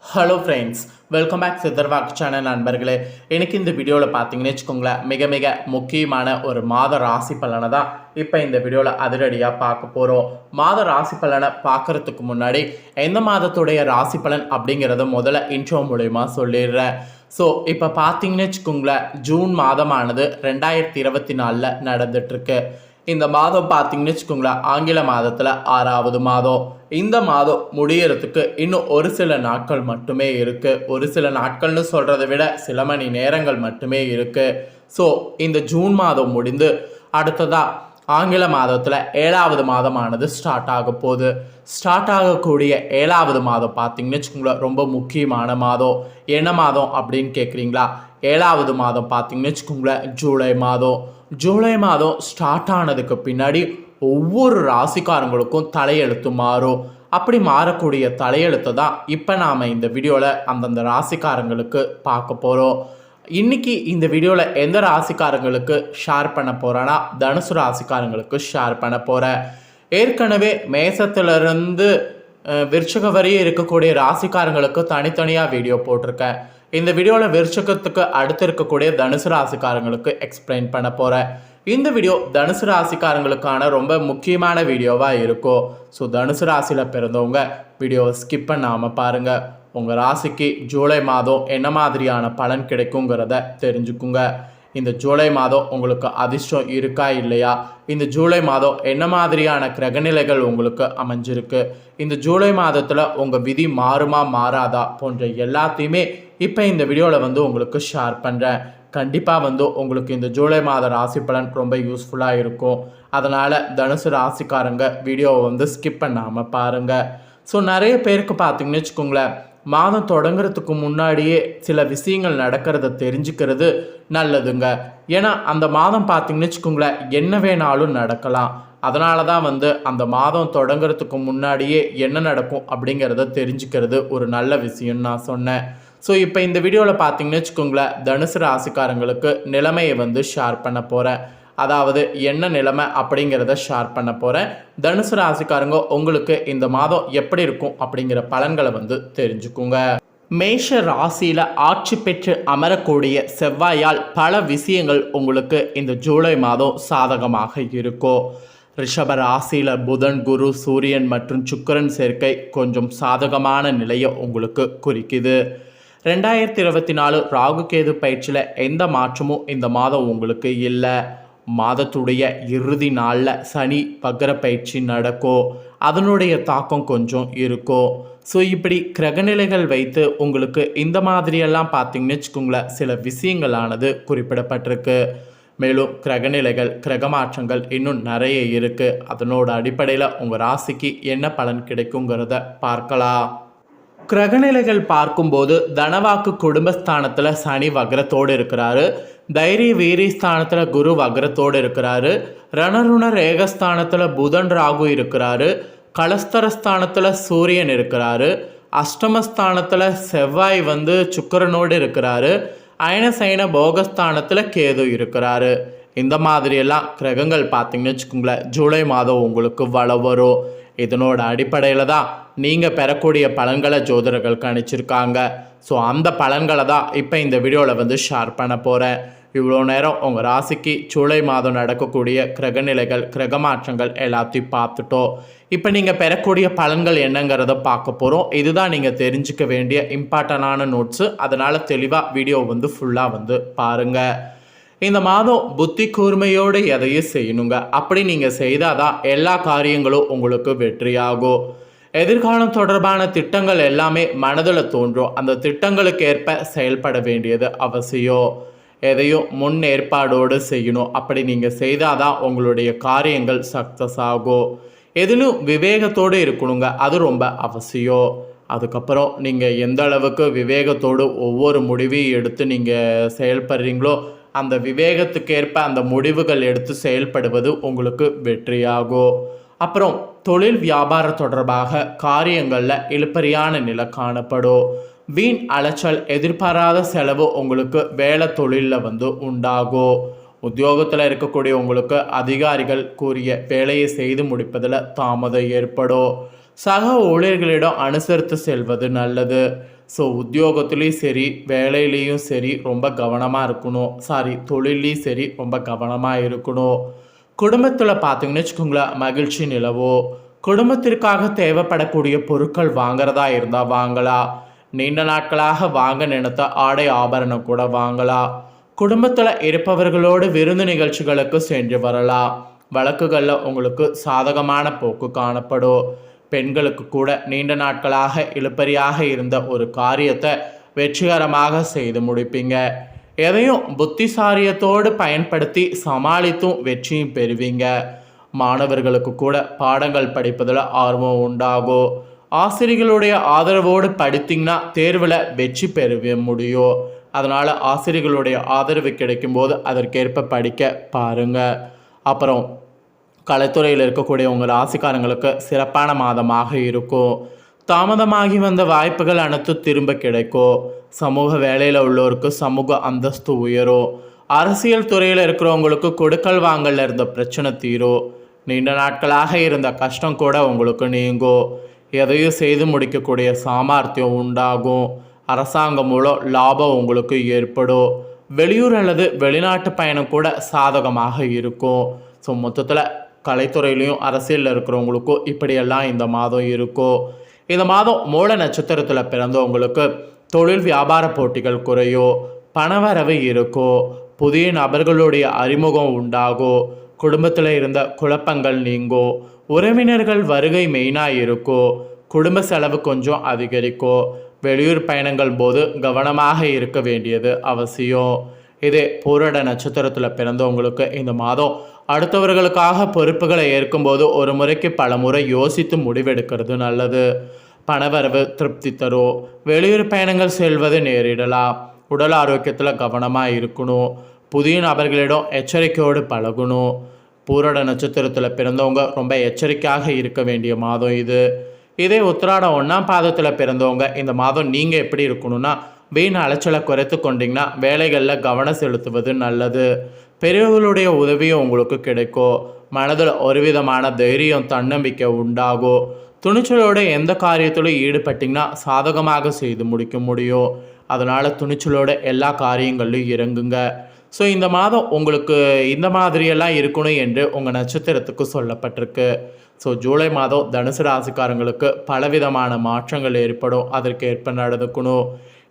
Hello friends, welcome back சித்தர்வாக் channel நண்பர்களே. எனக்கு இந்த வீடியோவில் பார்த்தீங்கன்னு வச்சுக்கோங்களேன், மிக மிக முக்கியமான ஒரு மாத ராசி பலனை தான் இப்போ இந்த வீடியோவில் அதிரடியாக பார்க்க போகிறோம். மாத ராசி பலனை பார்க்குறதுக்கு முன்னாடி எந்த மாதத்துடைய ராசி பலன் அப்படிங்கிறத முதல்ல இன்ட்ரோ மூலயமா சொல்லிடுறேன். ஸோ இப்போ பார்த்தீங்கன்னு வச்சுக்கோங்களேன், ஜூன் மாதமானது 2024 நடந்துட்டுருக்கு. இந்த மாதம் பார்த்தீங்கன்னு வச்சுக்கோங்களேன், ஆங்கில மாதத்தில் 6வது மாதம். இந்த மாதம் முடியறதுக்கு இன்னும் ஒரு சில நாட்கள் மட்டுமே இருக்குது. ஒரு சில நாட்கள்னு சொல்கிறத விட சில மணி நேரங்கள் மட்டுமே இருக்குது. ஸோ இந்த ஜூன் மாதம் முடிந்து அடுத்ததாக ஆங்கில மாதத்தில் 7வது மாதமானது ஸ்டார்ட் ஆக போகுது. ஸ்டார்ட் ஆகக்கூடிய 7வது மாதம் பார்த்தீங்கன்னு வச்சுக்கோங்களேன், ரொம்ப முக்கியமான மாதம். என்ன மாதம் அப்படின்னு கேட்குறீங்களா? 7வது மாதம் பார்த்தீங்கன்னு வச்சுக்கோங்களேன், ஜூலை மாதம். ஜூலை மாதம் ஸ்டார்ட் ஆனதுக்கு பின்னாடி ஒவ்வொரு ராசிக்காரங்களுக்கும் தலையெழுத்து மாறும். அப்படி மாறக்கூடிய தலையெழுத்தை தான் இப்போ நாம் இந்த வீடியோவில் அந்தந்த ராசிக்காரங்களுக்கு பார்க்க போகிறோம். இன்றைக்கி இந்த வீடியோவில் எந்த ராசிக்காரங்களுக்கு ஷேர் பண்ண போகிறேன்னா, தனுசு ராசிக்காரங்களுக்கு ஷேர் பண்ண போகிறேன். ஏற்கனவே மேசத்திலிருந்து விருச்சிக வரையும் இருக்கக்கூடிய ராசிக்காரங்களுக்கு தனித்தனியாக வீடியோ போட்டிருக்கேன். இந்த வீடியோவில் விருச்சிகத்துக்கு அடுத்து இருக்கக்கூடிய தனுசு ராசிக்காரங்களுக்கு எக்ஸ்பிளைன் பண்ண போகிறேன். இந்த வீடியோ தனுசு ராசிக்காரங்களுக்கான ரொம்ப முக்கியமான வீடியோவாக இருக்கும். ஸோ தனுசு ராசியில் பிறந்தவங்க வீடியோவை ஸ்கிப் பண்ணாமல் பாருங்கள். உங்கள் ராசிக்கு ஜூலை மாதம் என்ன மாதிரியான பலன் கிடைக்குங்கிறத தெரிஞ்சுக்குங்க. இந்த ஜூலை மாதம் உங்களுக்கு அதிர்ஷ்டம் இருக்கா இல்லையா? இந்த ஜூலை மாதம் என்ன மாதிரியான கிரகநிலைகள் உங்களுக்கு அமைஞ்சிருக்கு? இந்த ஜூலை மாதத்தில் உங்கள் விதி மாறுமா மாறாதா போன்ற எல்லாத்தையுமே இப்போ இந்த வீடியோவில் உங்களுக்கு ஷேர் பண்ணுறேன். கண்டிப்பாக உங்களுக்கு இந்த ஜூலை மாத ராசி பலன் ரொம்ப யூஸ்ஃபுல்லாக இருக்கும். அதனால் தனுசு ராசிக்காரங்க வீடியோவை ஸ்கிப் பண்ணாமல் பாருங்கள். ஸோ நிறைய பேருக்கு பார்த்தீங்கன்னு வச்சுக்கோங்களேன், மாதம் தொடங்குறதுக்கு முன்னாடியே சில விஷயங்கள் நடக்கிறத தெரிஞ்சுக்கிறது நல்லதுங்க. ஏன்னா அந்த மாதம் பார்த்தீங்கன்னு வச்சுக்கோங்களேன், என்ன வேணாலும் நடக்கலாம். அதனால தான் அந்த மாதம் தொடங்குறதுக்கு முன்னாடியே என்ன நடக்கும் அப்படிங்கிறத தெரிஞ்சுக்கிறது ஒரு நல்ல விஷயம்னு நான் சொன்னேன். ஸோ இப்போ இந்த வீடியோவில் பார்த்தீங்கன்னு வச்சுக்கோங்களேன், தனுசு ராசிக்காரங்களுக்கு நிலைமையை ஷேர் பண்ண போகிறேன். அதாவது என்ன நிலைமை அப்படிங்கிறத ஷேர் பண்ண போகிறேன். தனுசு ராசிக்காரங்க உங்களுக்கு இந்த மாதம் எப்படி இருக்கும் அப்படிங்கிற பலன்களை தெரிஞ்சுக்குங்க. மேஷ ராசியில் ஆட்சி பெற்று அமரக்கூடிய செவ்வாயால் பல விஷயங்கள் உங்களுக்கு இந்த ஜூலை மாதம் சாதகமாக இருக்கும். ரிஷப ராசியில் புதன், குரு, சூரியன் மற்றும் சுக்கிரன் சேர்க்கை கொஞ்சம் சாதகமான நிலையை உங்களுக்கு குறிக்குது. 2024 ராகு கேது பயிற்சியில் எந்த மாற்றமும் இந்த மாதம் உங்களுக்கு இல்லை. மாதத்துடைய இறுதி நாளில் சனி வக்ர பயிற்சி நடக்கும். அதனுடைய தாக்கம் கொஞ்சம் இருக்கும். ஸோ இப்படி கிரகநிலைகள் வைத்து உங்களுக்கு இந்த மாதிரியெல்லாம் பார்த்தீங்கன்னு வச்சுக்கோங்களேன், சில விஷயங்களானது குறிப்பிடப்பட்டிருக்கு. மேலும் கிரகநிலைகள், கிரகமாற்றங்கள் இன்னும் நிறைய இருக்குது. அதனோட அடிப்படையில் உங்கள் ராசிக்கு என்ன பலன் கிடைக்குங்கிறத பார்க்கலாம். கிரகநிலைகள் பார்க்கும்போது தனவாக்கு குடும்பஸ்தானத்தில் சனி வக்ரத்தோடு இருக்கிறாரு. தைரிய வீரியஸ்தானத்தில் குரு வக்ரத்தோடு இருக்கிறாரு. ரணருண ரேகஸ்தானத்தில் புதன், ராகு இருக்கிறாரு. கலஸ்தரஸ்தானத்தில் சூரியன் இருக்கிறாரு. அஷ்டமஸ்தானத்தில் செவ்வாய் சுக்கிரனோடு இருக்கிறாரு. அயனசைன போகஸ்தானத்தில் கேது இருக்கிறாரு. இந்த மாதிரியெல்லாம் கிரகங்கள் பார்த்தீங்கன்னு வச்சுக்கோங்களேன், ஜூலை மாதம் உங்களுக்கு வரும். இதனோட அடிப்படையில் தான் நீங்கள் பெறக்கூடிய பலன்களை ஜோதிடர்கள் கணிச்சிருக்காங்க. ஸோ அந்த பலன்களை தான் இப்போ இந்த வீடியோவில் ஷேர் பண்ண போகிறேன். இவ்வளோ நேரம் உங்கள் ராசிக்கு ஜூலை மாதம் நடக்கக்கூடிய கிரகநிலைகள், கிரகமாற்றங்கள் எல்லாத்தையும் பார்த்துட்டோம். இப்போ நீங்கள் பெறக்கூடிய பலன்கள் என்னங்கிறத பார்க்க போகிறோம். இதுதான் நீங்கள் தெரிஞ்சுக்க வேண்டிய இம்பார்ட்டண்டான நோட்ஸு. அதனால் தெளிவாக வீடியோ ஃபுல்லாக பாருங்கள். இந்த மாதம் புத்தி கூர்மையோடு எதையும் செய்யணுங்க. அப்படி நீங்கள் செய்தால் தான் எல்லா காரியங்களும் உங்களுக்கு வெற்றியாகும். எதிர்காலம் தொடர்பான திட்டங்கள் எல்லாமே மனதில் தோன்றும். அந்த திட்டங்களுக்கு ஏற்ப செயல்பட வேண்டியது அவசியம். எதையும் முன் ஏற்பாடோடு செய்யணும். அப்படி நீங்கள் செய்தால் தான் உங்களுடைய காரியங்கள் சக்ஸஸ் ஆகும். எதிலும் விவேகத்தோடு இருக்கணுங்க, அது ரொம்ப அவசியம். அதுக்கப்புறம் நீங்கள் எந்த அளவுக்கு விவேகத்தோடு ஒவ்வொரு முடிவையும் எடுத்து நீங்கள் செயல்படுறீங்களோ, அந்த விவேகத்துக்கேற்ப அந்த முடிவுகள் எடுத்து செயல்படுவது உங்களுக்கு வெற்றியாகும். அப்புறம் தொழில் வியாபாரம் தொடர்பாக காரியங்களில் இழுபறியான நிலை காணப்படும். வீண் அலைச்சல், எதிர்பாராத செலவு உங்களுக்கு வேலை தொழிலில் உண்டாகும். உத்தியோகத்தில் இருக்கக்கூடிய உங்களுக்கு அதிகாரிகள் கூறிய வேலையை செய்து முடிப்பதில் தாமதம் ஏற்படும். சக ஊழியர்களிடம் அனுசரித்து செல்வது நல்லது. ஸோ உத்தியோகத்துலேயும் சரி, வேலையிலையும் சரி ரொம்ப கவனமாக இருக்கணும். தொழிலையும் சரி ரொம்ப கவனமாக இருக்கணும். குடும்பத்தில் பார்த்தீங்கன்னு வச்சுக்கோங்களேன், மகிழ்ச்சி நிலவோ. குடும்பத்திற்காக தேவைப்படக்கூடிய பொருட்கள் வாங்குறதா இருந்தால் வாங்கலாம். நீண்ட நாட்களாக வாங்க நினைத்த ஆடை ஆபரணம் கூட வாங்கலாம். குடும்பத்தில் இருப்பவர்களோடு விருந்து நிகழ்ச்சிகளுக்கு சென்று வரலாம். வழக்குகளில் உங்களுக்கு சாதகமான போக்கு காணப்படும். பெண்களுக்கு கூட நீண்ட நாட்களாக இழுபறியாக இருந்த ஒரு காரியத்தை வெற்றிகரமாக செய்து முடிப்பீங்க. எதையும் புத்திசாரியத்தோடு பயன்படுத்தி சமாளித்தும் வெற்றியும் பெறுவீங்க. மாணவர்களுக்கு கூட பாடங்கள் படிப்பதில் ஆர்வம் உண்டாகும். ஆசிரியர்களுடைய ஆதரவோடு படித்தீங்கன்னா தேர்வில் வெற்றி பெற முடியும். அதனால் ஆசிரியர்களுடைய ஆதரவு கிடைக்கும்போது அதற்கேற்ப படிக்க பாருங்கள். அப்புறம் கலைத்துறையில் இருக்கக்கூடிய உங்கள் ராசிக்காரங்களுக்கு சிறப்பான மாதமாக இருக்கும். தாமதமாகி வந்த வாய்ப்புகள் அனைத்து திரும்ப கிடைக்கும். சமூக வேலையில் உள்ளோருக்கு சமூக அந்தஸ்து உயரும். அரசியல் துறையில் இருக்கிறவங்களுக்கு கொடுக்கல் வாங்கல இருந்த பிரச்சனை தீரும். நீண்ட நாட்களாக இருந்த கஷ்டம் கூட உங்களுக்கு நீங்கும். எதையும் செய்து முடிக்கக்கூடிய சாமர்த்தியம் உண்டாகும். அரசாங்கம் மூலம் லாபம் உங்களுக்கு ஏற்படும். வெளியூர் அல்லது வெளிநாட்டு பயணம் கூட சாதகமாக இருக்கும். ஸோ மொத்தத்தில் கலைத்துறையிலையும் அரசியலில் இருக்கிறவங்களுக்கும் இப்படியெல்லாம் இந்த மாதம் இருக்கும். இந்த மாதம் மூல நட்சத்திரத்தில் பிறந்தவங்களுக்கு தொழில் வியாபார போட்டிகள் குறையும். பணவரவு இருக்கும். புதிய நபர்களுடைய அறிமுகம் உண்டாகும். குடும்பத்தில் இருந்த குழப்பங்கள் நீங்கும். உறவினர்கள் வருகை மெயினாக இருக்கும். குடும்ப செலவு கொஞ்சம் அதிகரிக்கும். வெளியூர் பயணங்கள் போது கவனமாக இருக்க வேண்டியது அவசியம். இதே பூரட நட்சத்திரத்தில் பிறந்தவங்களுக்கு இந்த மாதம் அடுத்தவர்களுக்காக பொறுப்புகளை ஏற்கும்போது ஒரு முறைக்கு பல முறை யோசித்து முடிவெடுக்கிறது நல்லது. பணவரவு திருப்தி தரும். வெளியூர் பயணங்கள் செல்வது நேரிடலாம். உடல் ஆரோக்கியத்தில் கவனமாக இருக்கணும். புதிய நபர்களிடம் எச்சரிக்கையோடு பழகணும். பூரட நட்சத்திரத்தில் பிறந்தவங்க ரொம்ப எச்சரிக்கையாக இருக்க வேண்டிய மாதம் இது. இதே உத்திராடம் 1ஆம் பாதத்தில் பிறந்தவங்க இந்த மாதம் நீங்கள் எப்படி இருக்கணும்னா, வீண் அலைச்சலை குறைத்து கொண்டீங்கன்னா வேலைகளில் கவனம் செலுத்துவது நல்லது. பெரியவர்களுடைய உதவியும் உங்களுக்கு கிடைக்கும். மனதில் ஒரு விதமான தைரியம், தன்னம்பிக்கை உண்டாகும். துணிச்சலோடு எந்த காரியத்திலும் ஈடுபட்டிங்கன்னா சாதகமாக செய்து முடிக்க முடியும். அதனால் துணிச்சலோடு எல்லா காரியங்கள்லையும் இறங்குங்க. ஸோ இந்த மாதம் உங்களுக்கு இந்த மாதிரியெல்லாம் இருக்கணும் என்று உங்கள் நட்சத்திரத்துக்கு சொல்லப்பட்டிருக்கு. ஸோ ஜூலை மாதம் தனுசு ராசிக்காரங்களுக்கு பலவிதமான மாற்றங்கள் ஏற்படும். அதற்கு ஏற்ப நடந்துக்கணும்.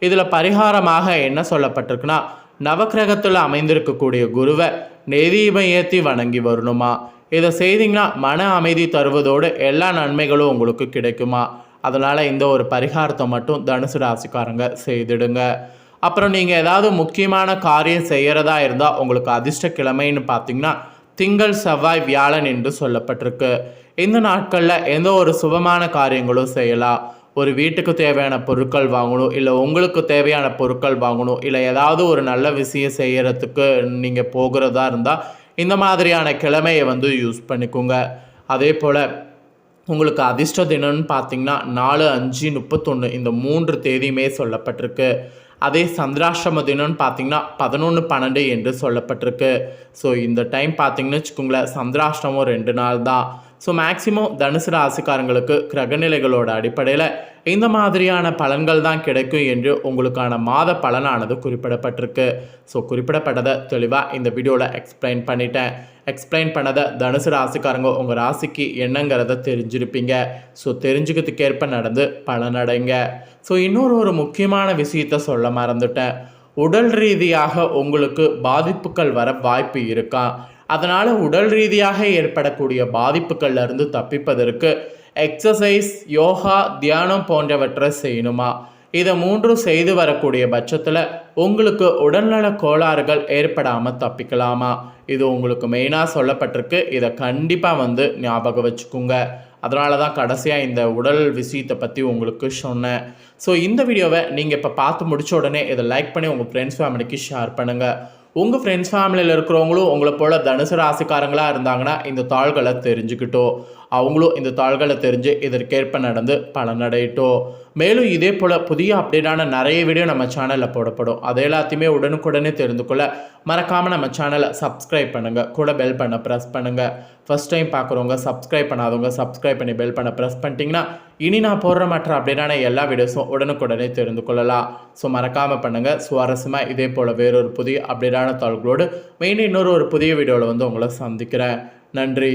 இதில் பரிகாரமாக என்ன சொல்லப்பட்டிருக்குன்னா, நவக்கிரகத்தில் அமைந்திருக்கக்கூடிய குருவை நெய்தீபம் ஏற்றி வணங்கி வரணுமா. இதை செய்திங்கன்னா மன அமைதி தருவதோடு எல்லா நன்மைகளும் உங்களுக்கு கிடைக்குமா. அதனால் இந்த ஒரு பரிகாரத்தை மட்டும் தனுசு ராசிக்காரங்க செய்திடுங்க. அப்புறம் நீங்கள் ஏதாவது முக்கியமான காரியம் செய்கிறதா இருந்தால் உங்களுக்கு அதிர்ஷ்ட கிழமைன்னு பார்த்தீங்கன்னா திங்கள், செவ்வாய், வியாழன் என்று சொல்லப்பட்டிருக்கு. இந்த நாட்களில் எந்த ஒரு சுபமான காரியங்களும் செய்யலாம். ஒரு வீட்டுக்கு தேவையான பொருட்கள் வாங்கணும், இல்லை உங்களுக்கு தேவையான பொருட்கள் வாங்கணும், இல்லை ஏதாவது ஒரு நல்ல விஷயம் செய்கிறதுக்கு நீங்கள் போகிறதா இருந்தால் இந்த மாதிரியான கிழமையை யூஸ் பண்ணிக்கோங்க. அதே போல் உங்களுக்கு அதிர்ஷ்ட தினம்னு பார்த்தீங்கன்னா 4, 5, 31 இந்த 3 தேதியுமே சொல்லப்பட்டிருக்கு. அதே சந்திராஷ்டம தினம்னு பார்த்தீங்கன்னா 11, 12 என்று சொல்லப்பட்டிருக்கு. ஸோ இந்த டைம் பார்த்தீங்கன்னு வச்சுக்கோங்களேன், சந்திராஷ்டமம் 2 நாள் தான். ஸோ மேக்சிமம் தனுசு ராசிக்காரங்களுக்கு கிரகநிலைகளோட அடிப்படையில் இந்த மாதிரியான பலன்கள் தான் கிடைக்கும் என்று உங்களுக்கான மாத பலனானது குறிப்பிடப்பட்டிருக்கு. ஸோ குறிப்பிடப்பட்டதை தெளிவாக இந்த வீடியோவில் எக்ஸ்பிளைன் பண்ணிட்டேன். எக்ஸ்பிளைன் பண்ணதை தனுசு ராசிக்காரங்க உங்கள் ராசிக்கு என்னங்கிறத தெரிஞ்சிருப்பீங்க. ஸோ தெரிஞ்சுக்கிறதுக்கேற்ப நடந்து பலனடைங்க. ஸோ இன்னொரு முக்கியமான விஷயத்த சொல்ல மறந்துட்டேன். உடல் ரீதியாக உங்களுக்கு பாதிப்புகள் வர வாய்ப்பு இருக்கா. அதனால் உடல் ரீதியாக ஏற்படக்கூடிய பாதிப்புகள்லேருந்து தப்பிப்பதற்கு எக்ஸசைஸ், யோகா, தியானம் போன்றவற்றை செய்யணுமா. இதை 3 செய்து வரக்கூடிய பட்சத்தில் உங்களுக்கு உடல்நல கோளாறுகள் ஏற்படாமல் தப்பிக்கலாமா. இது உங்களுக்கு மெயினாக சொல்லப்பட்டிருக்கு. இதை கண்டிப்பாக ஞாபகம் வச்சுக்கோங்க. அதனால தான் கடைசியாக இந்த உடல் விஷயத்தை பற்றி உங்களுக்கு சொன்னேன். ஸோ இந்த வீடியோவை நீங்கள் இப்போ பார்த்து முடித்த உடனே இதை லைக் பண்ணி உங்கள் ஃப்ரெண்ட்ஸ் ஃபேமிலிக்கு ஷேர் பண்ணுங்கள். உங்கள் ஃப்ரெண்ட்ஸ் ஃபேமிலியில் இருக்கிறவங்களும் உங்களை போல் தனுசு ராசிக்காரங்களாக இருந்தாங்கன்னா இந்த தாள்களை தெரிஞ்சுக்கிட்டோம். அவங்களும் இந்த தாள்களை தெரிஞ்சு இதற்கேற்ப நடந்து பலனடையட்டும். மேலும் இதே போல் புதிய அப்டேட்டான நிறைய வீடியோ நம்ம சேனலில் போடப்படும். அது எல்லாத்தையுமே உடனுக்குடனே தெரிந்து கொள்ள மறக்காமல் நம்ம சேனலை சப்ஸ்கிரைப் பண்ணுங்கள். கூட பெல் பண்ண ப்ரெஸ் பண்ணுங்கள். ஃபஸ்ட் டைம் பார்க்குறவங்க சப்ஸ்கிரைப் பண்ணாதவங்க சப்ஸ்கிரைப் பண்ணி பெல் பண்ண ப்ரெஸ் பண்ணிட்டீங்கன்னா இனி நான் போடுற மற்ற அப்டேட்டான எல்லா வீடியோஸும் உடனுக்குடனே தெரிந்து கொள்ளலாம். ஸோ மறக்காமல் பண்ணுங்கள். சுவாரஸ்யமாக இதே போல் வேறொரு புதிய அப்டேட்டான தாள்களோடு மெயின் இன்னொரு புதிய வீடியோவில் உங்களை சந்திக்கிறேன். நன்றி.